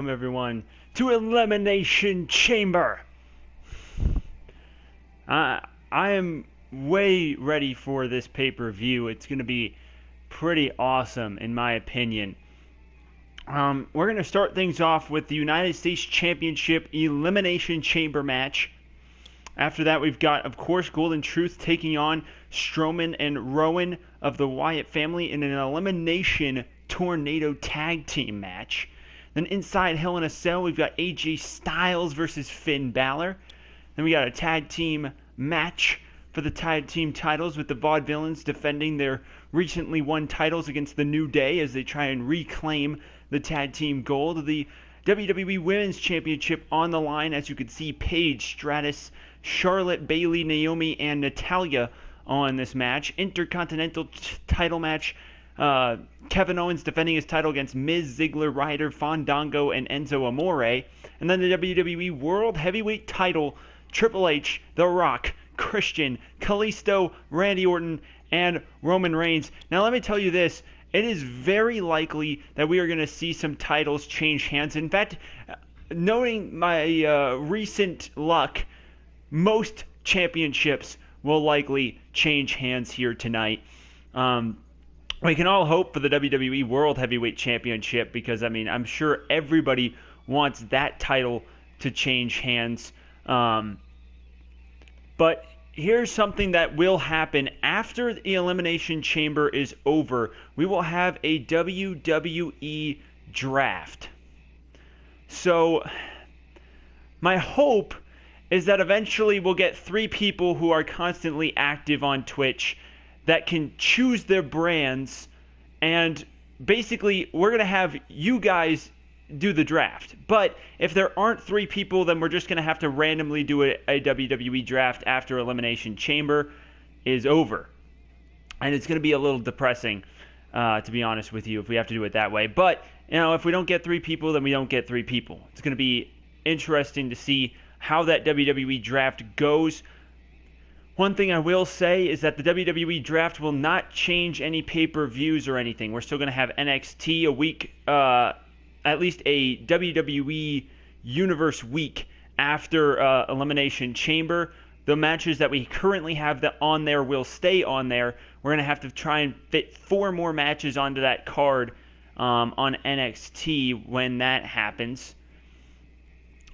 Welcome everyone to Elimination Chamber. I am way ready for this pay-per-view. It's going to be pretty awesome in my opinion. We're going to start things off with the United States Championship Elimination Chamber match. After that, we've got, of course, Golden Truth taking on Strowman and Rowan of the Wyatt family in an Elimination Tornado Tag Team match. Then inside Hell in a Cell, we've got AJ Styles versus Finn Balor. Then we got a tag team match for the tag team titles with the Vaudevillains defending their recently won titles against the New Day as they try and reclaim the tag team gold. The WWE Women's Championship on the line, as you can see, Paige, Stratus, Charlotte, Bayley, Naomi, and Natalya on this match. Intercontinental title match. Kevin Owens defending his title against Miz, Ziggler, Ryder, Fandango, and Enzo Amore. And then the WWE World Heavyweight title, Triple H, The Rock, Christian, Kalisto, Randy Orton, and Roman Reigns. Now let me tell you this, it is very likely that we are going to see some titles change hands. In fact, knowing my recent luck, most championships will likely change hands here tonight. We can all hope for the WWE World Heavyweight Championship because, I'm sure everybody wants that title to change hands. But here's something that will happen after the Elimination Chamber is over. We will have a WWE draft. So, my hope is that eventually we'll get 3 people who are constantly active on Twitch that can choose their brands, and basically we're going to have you guys do the draft. But if there aren't 3 people, then we're just going to have to randomly do a WWE draft after Elimination Chamber is over. And it's going to be a little depressing, to be honest with you, if we have to do it that way. But, if we don't get 3 people, then we don't get 3 people. It's going to be interesting to see how that WWE draft goes. One thing I will say is that the WWE draft will not change any pay-per-views or anything. We're still going to have NXT a week, at least a WWE Universe week after Elimination Chamber. The matches that we currently have on there will stay on there. We're going to have to try and fit 4 more matches onto that card on NXT when that happens.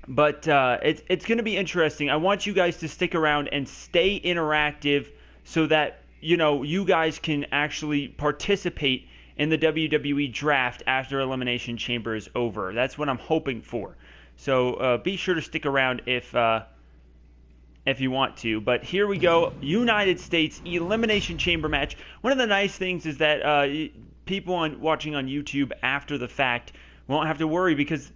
But it's going to be interesting. I want you guys to stick around and stay interactive so that, you guys can actually participate in the WWE draft after Elimination Chamber is over. That's what I'm hoping for. So be sure to stick around if you want to. But here we go. United States Elimination Chamber match. One of the nice things is that people watching on YouTube after the fact won't have to worry because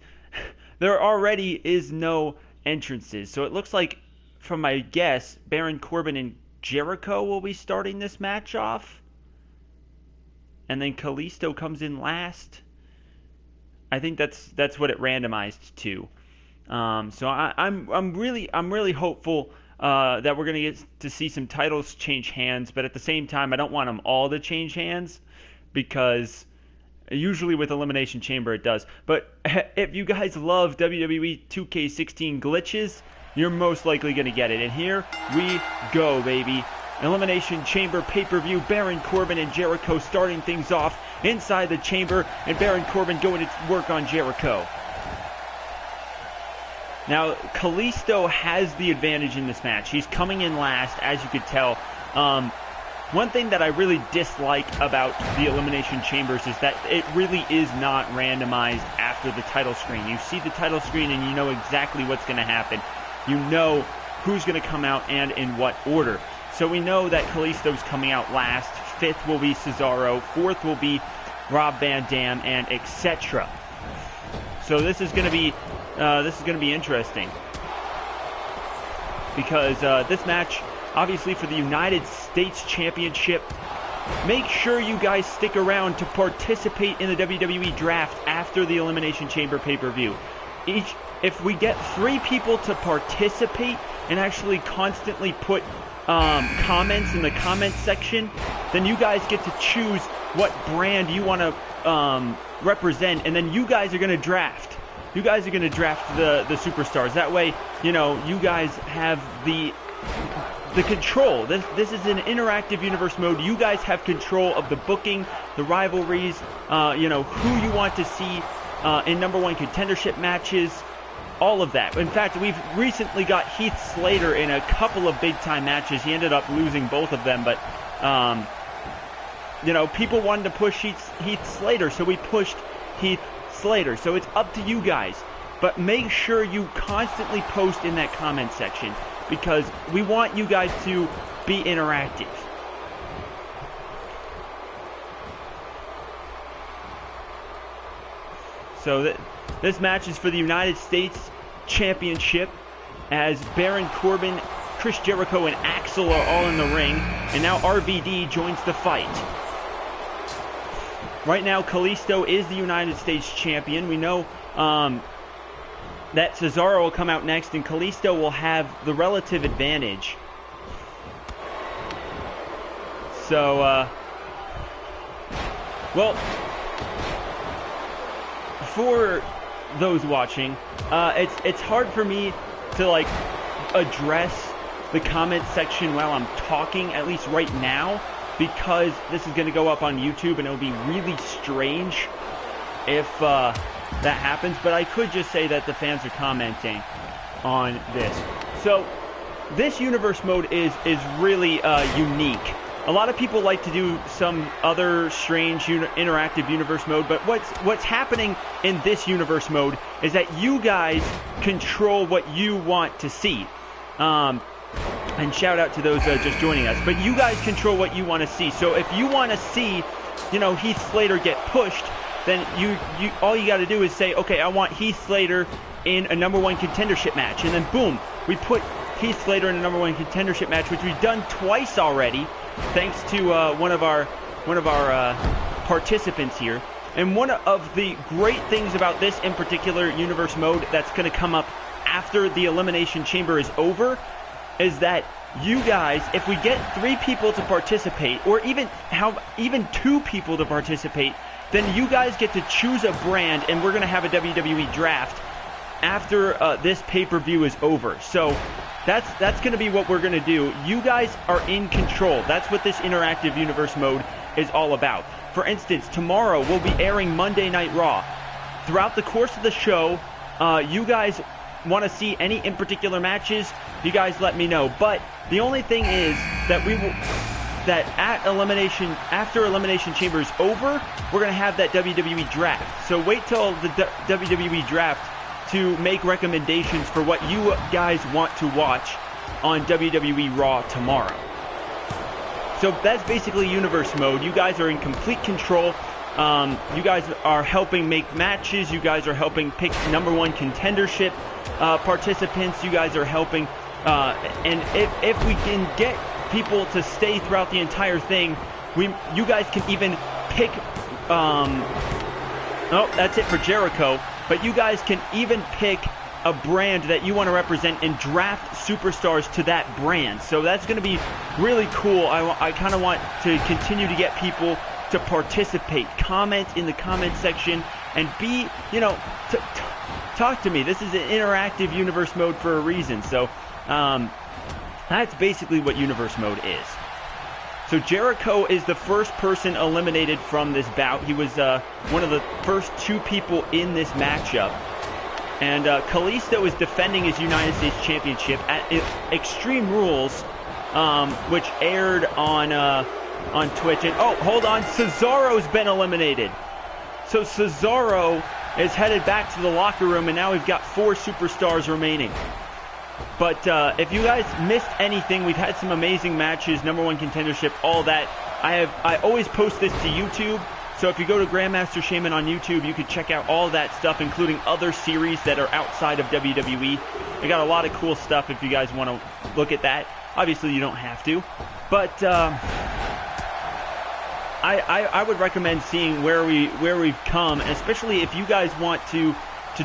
there already is no entrances. So it looks like, from my guess, Baron Corbin and Jericho will be starting this match off. And then Kalisto comes in last. I think that's what it randomized to. So I'm really hopeful that we're going to get to see some titles change hands. But at the same time, I don't want them all to change hands because usually with Elimination Chamber it does. But if you guys love WWE 2K16 glitches, you're most likely going to get it. And here we go, baby. Elimination Chamber pay-per-view. Baron Corbin and Jericho starting things off inside the chamber. And Baron Corbin going to work on Jericho. Now, Kalisto has the advantage in this match. He's coming in last, as you could tell. One thing that I really dislike about the Elimination Chambers is that it really is not randomized after the title screen. You see the title screen and you know exactly what's going to happen. You know who's going to come out and in what order. So we know that Kalisto's coming out last. 5th will be Cesaro. 4th will be Rob Van Dam, and etc. So this is going to be interesting because this match, obviously for the United States Championship. Make sure you guys stick around to participate in the WWE draft after the Elimination Chamber pay-per-view. If we get 3 people to participate and actually constantly put comments in the comment section, then you guys get to choose what brand you want to represent, and then you guys are going to draft. you guys are going to draft the superstars. That way, you know, you guys have the control. This is an interactive universe mode. You guys have control of the booking, the rivalries, you know, who you want to see in #1 contendership matches, all of that. In fact, we've recently got Heath Slater in a couple of big-time matches. He ended up losing both of them, but, you know, people wanted to push Heath Slater, so we pushed Heath Slater. So it's up to you guys. But make sure you constantly post in that comment section, because we want you guys to be interactive. So this match is for the United States Championship, as Baron Corbin, Chris Jericho, and Axel are all in the ring, and now RVD joins the fight. Right now, Kalisto is the United States Champion. We know that Cesaro will come out next, and Kalisto will have the relative advantage. So, well, for those watching, it's hard for me to, like, address the comment section while I'm talking, at least right now, because this is going to go up on YouTube, and it'll be really strange if that happens. But I could just say that the fans are commenting on this. So this universe mode is really unique. A lot of people like to do some other strange interactive universe mode, but what's happening in this universe mode is that you guys control what you want to see. And shout out to those just joining us. But you guys control what you want to see. So if you want to see, you know, Heath Slater get pushed, then all you got to do is say, okay, I want Heath Slater in a #1 contendership match, and then boom, we put Heath Slater in a #1 contendership match, which we've done twice already, thanks to one of our participants here. And one of the great things about this in particular universe mode that's going to come up after the Elimination Chamber is over is that you guys, if we get 3 people to participate, or even 2 people to participate, then you guys get to choose a brand, and we're going to have a WWE draft after this pay-per-view is over. So that's going to be what we're going to do. You guys are in control. That's what this interactive universe mode is all about. For instance, tomorrow we'll be airing Monday Night Raw. Throughout the course of the show, you guys want to see any in particular matches, you guys let me know. But the only thing is that after Elimination Chamber is over, we're going to have that WWE draft. So wait till the WWE draft to make recommendations for what you guys want to watch on WWE Raw tomorrow. So that's basically universe mode. You guys are in complete control. You guys are helping make matches. You guys are helping pick #1 contendership participants. You guys are helping, and if we can get people to stay throughout the entire thing, you guys can even pick. Oh, that's it for Jericho. But you guys can even pick a brand that you want to represent and draft superstars to that brand. So that's going to be really cool. I kind of want to continue to get people to participate. Comment in the comment section and be, you know, talk to me. This is an interactive universe mode for a reason. So that's basically what universe mode is. So Jericho is the first person eliminated from this bout. He was one of the first 2 people in this matchup. And Kalisto is defending his United States Championship at Extreme Rules, which aired on Twitch. And oh, hold on, Cesaro's been eliminated. So Cesaro is headed back to the locker room, and now we've got 4 superstars remaining. But if you guys missed anything, we've had some amazing matches, #1 contendership, all that. I always post this to YouTube, so if you go to Grandmaster Shaman on YouTube, you can check out all that stuff, including other series that are outside of WWE. We got a lot of cool stuff if you guys want to look at that. Obviously, you don't have to, but I would recommend seeing where we've come, especially if you guys want to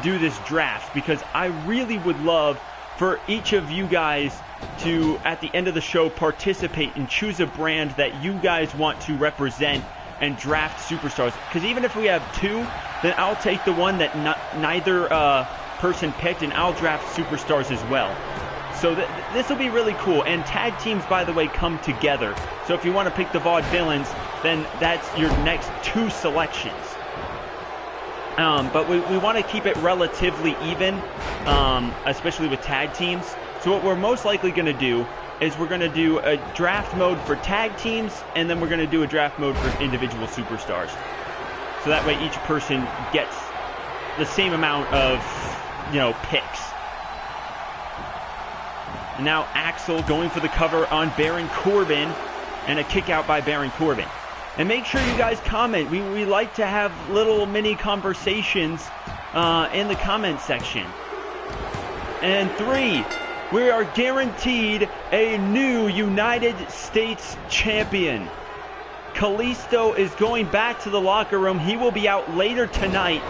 do this draft, because I really would love for each of you guys to, at the end of the show, participate and choose a brand that you guys want to represent and draft superstars. Because even if we have 2, then I'll take the one that neither person picked, and I'll draft superstars as well. So this will be really cool. And tag teams, by the way, come together. So if you want to pick the Vaudevillains, then that's your next 2 selections. But we want to keep it relatively even, especially with tag teams. So what we're most likely going to do is we're going to do a draft mode for tag teams, and then we're going to do a draft mode for individual superstars. So that way each person gets the same amount of, picks. And now Axel going for the cover on Baron Corbin, and a kick out by Baron Corbin. And make sure you guys comment. We like to have little mini conversations in the comment section. And 3, we are guaranteed a new United States champion. Kalisto is going back to the locker room. He will be out later tonight.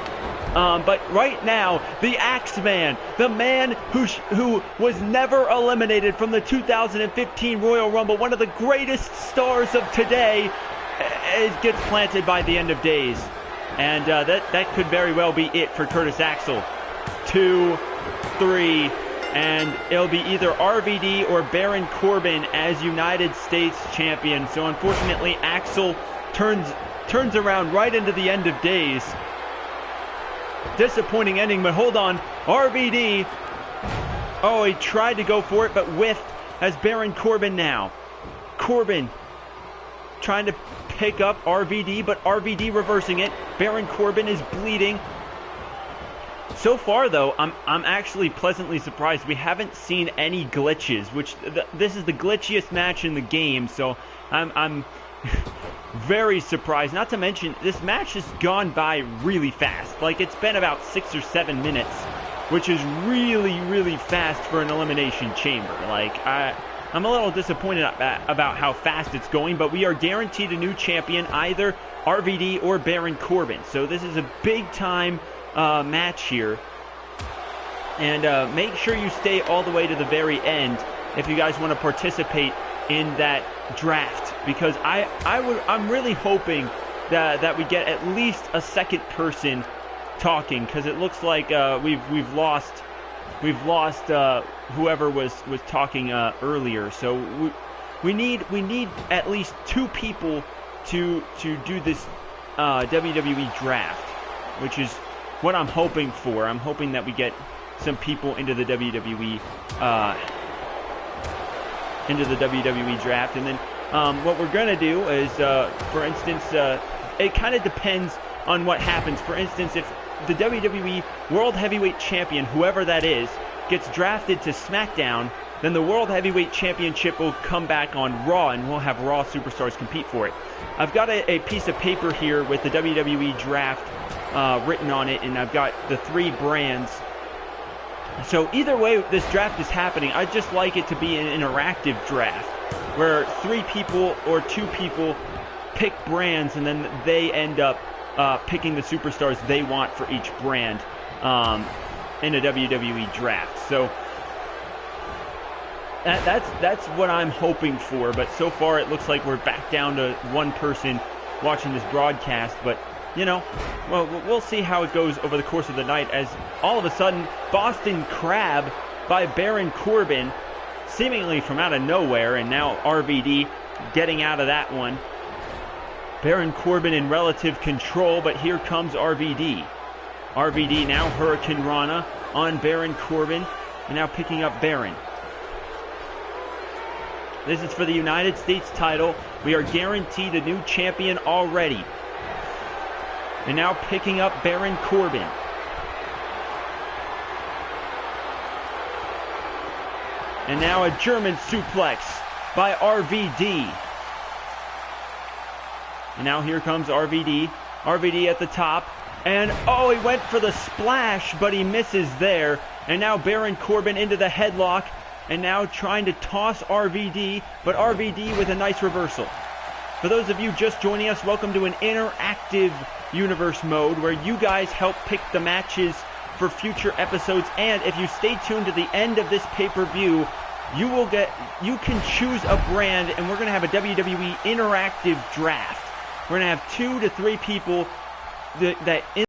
But right now, the Axeman, the man who was never eliminated from the 2015 Royal Rumble, one of the greatest stars of today, gets planted by the end of days. And that could very well be it for Curtis Axel. 2, 3, and it'll be either RVD or Baron Corbin as United States champion. So unfortunately, Axel turns around right into the end of days. Disappointing ending, but hold on. RVD. Oh, he tried to go for it, but whiffed as Baron Corbin now. Corbin trying to pick up RVD, but RVD reversing it. Baron Corbin is bleeding. So far, though, I'm actually pleasantly surprised. We haven't seen any glitches, which this is the glitchiest match in the game, so I'm very surprised. Not to mention, this match has gone by really fast. Like, it's been about 6 or 7 minutes, which is really, really fast for an Elimination Chamber. Like, I'm a little disappointed about how fast it's going, but we are guaranteed a new champion, either RVD or Baron Corbin. So this is a big-time match here. And make sure you stay all the way to the very end if you guys want to participate in that draft, because I'm really hoping that we get at least a second person talking, because it looks like we've lost whoever was talking earlier. So we need at least 2 people to do this WWE draft, which is what I'm hoping for. I'm hoping that we get some people into the WWE draft. And then what we're going to do is, for instance, it kind of depends on what happens. For instance, if the WWE World Heavyweight Champion, whoever that is, gets drafted to SmackDown, then the World Heavyweight Championship will come back on Raw, and we'll have Raw superstars compete for it. I've got a piece of paper here with the WWE draft written on it, and I've got the 3 brands. So either way this draft is happening, I'd just like it to be an interactive draft where 3 people or 2 people pick brands, and then they end up picking the superstars they want for each brand in a WWE draft. So that's what I'm hoping for. But so far it looks like we're back down to 1 person watching this broadcast. But well, we'll see how it goes over the course of the night, as all of a sudden, Boston Crab by Baron Corbin, seemingly from out of nowhere, and now RVD getting out of that one. Baron Corbin in relative control, but here comes RVD. RVD now Hurricane Rana on Baron Corbin, and now picking up Baron. This is for the United States title. We are guaranteed a new champion already. And now picking up Baron Corbin. And now a German suplex by RVD. And now here comes RVD. RVD at the top. And oh, he went for the splash, but he misses there. And now Baron Corbin into the headlock. And now trying to toss RVD, but RVD with a nice reversal. For those of you just joining us, welcome to an interactive universe mode where you guys help pick the matches for future episodes. And if you stay tuned to the end of this pay-per-view, you can choose a brand, and we're going to have a WWE interactive draft. We're going to have 2 to 3 people that